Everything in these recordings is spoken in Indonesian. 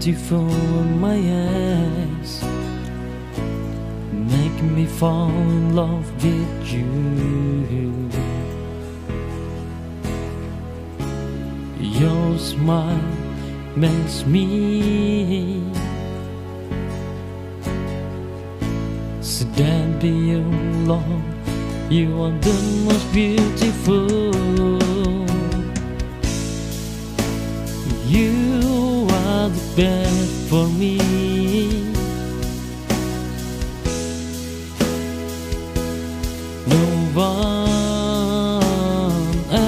beautiful in my eyes, make me fall in love with you. Your smile makes me stand by your love. You are the most beautiful. You are the best for me. No one else.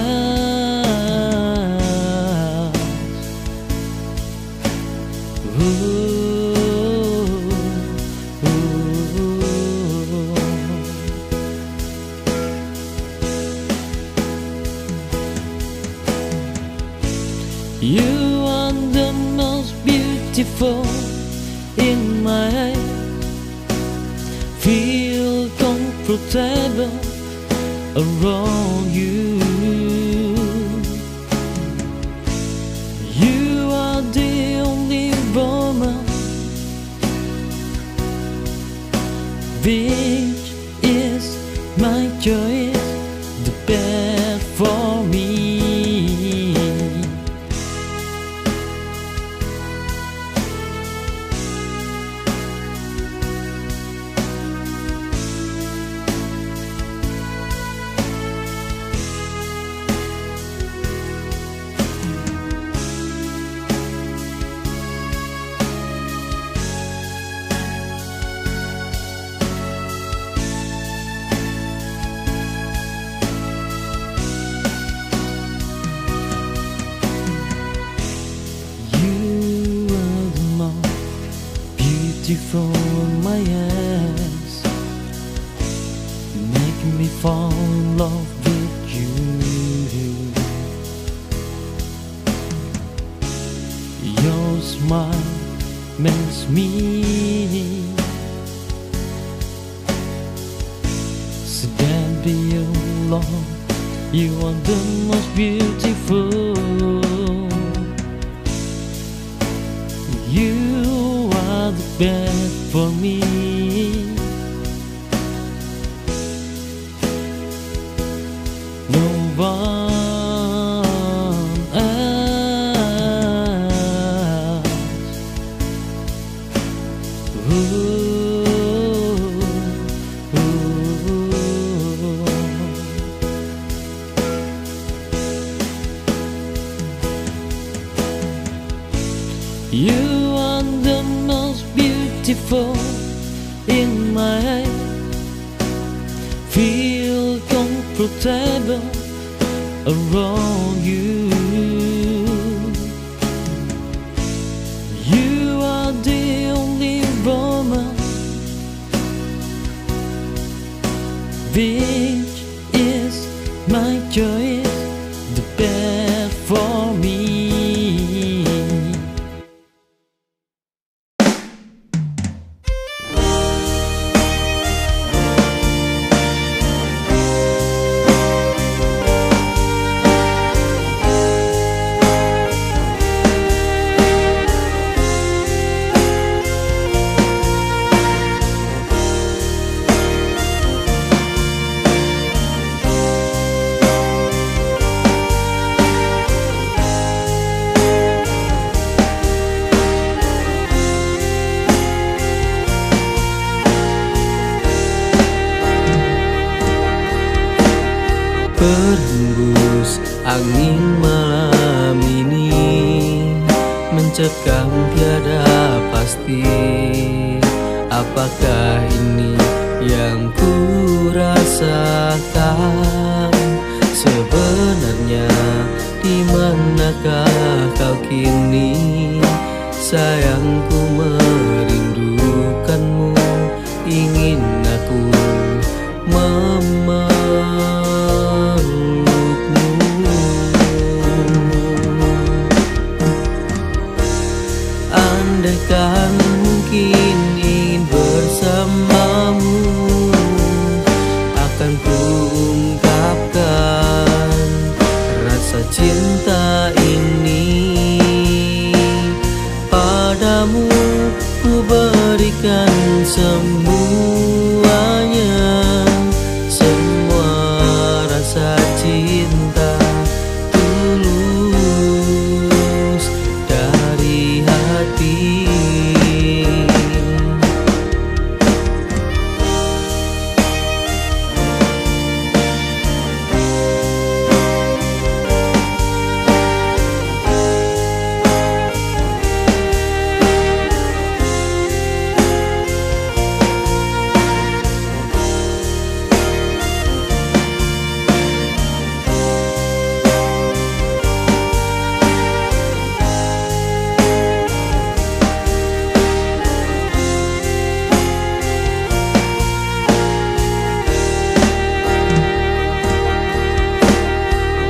You are the most beautiful in my eyes. Feel comfortable around you. You are the only woman which is my choice, the best for me. Beautiful in my eyes, make me fall in love with you. Your smile makes me stand by your love. You are the most beautiful. You are the best for me. No one else. You are the most beautiful in my eyes. Feel comfortable around you. You are the only woman which is my choice, the best for me. Berhembus angin malam ini mencekam tiada pasti. Apakah ini yang ku rasakan? Sebenarnya di manakah kau kini? Sayangku merindukanmu, ingin aku memelukmu. Andaikan mungkin ingin bersamamu, akan ku ungkapkan rasa cinta ini pada cinta tulus dari hati.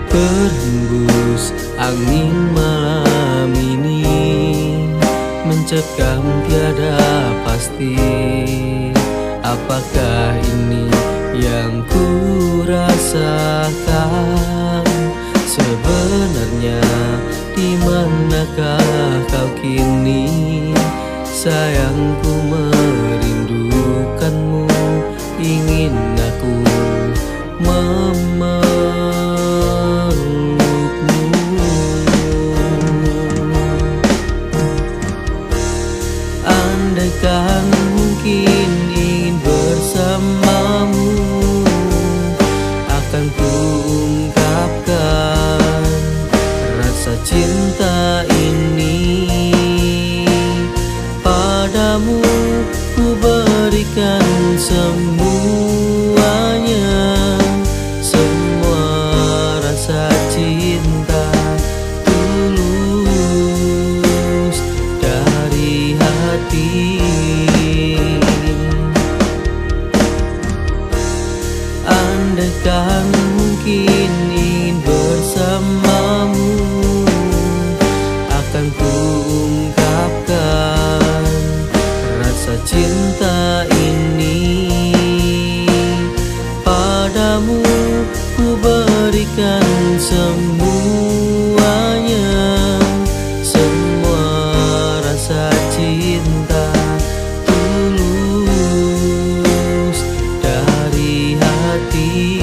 Berhembus angin malam ini mencekam tiada pasti. Apakah ini yang ku rasakan? Sebenarnya di manakah kau kini? Sayangku merindukanmu, ingin aku memelukmu. Andaikan mungkin ingin bersamamu, akan ku ungkapkan rasa cinta ini padamu. Ku berikan semuanya, semua rasa cinta tulus dari hati. Andaikan mungkin ingin bersamamu, akan ku ungkapkan rasa cinta ini padamu. Ku berikan semuanya, semua rasa cinta tulus dari hati.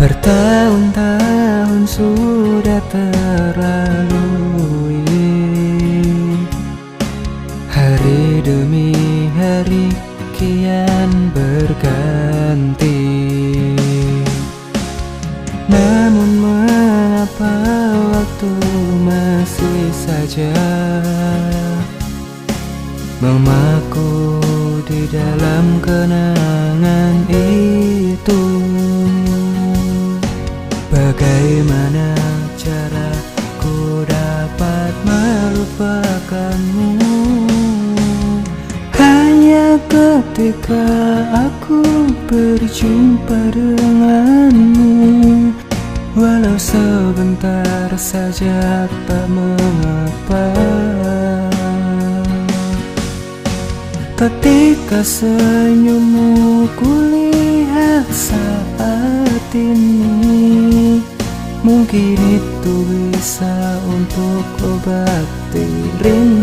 Bertahun-tahun sudah terlalui, hari demi hari kian berganti. Namun mengapa waktu masih saja memaku di dalam kenangan itu? Bagaimana caraku dapat melupakanmu? Hanya ketika aku berjumpa denganmu, walau sebentar saja tak mengapa. Ketika senyummu kulihat saat ini, mungkin itu bisa untuk obati rindu.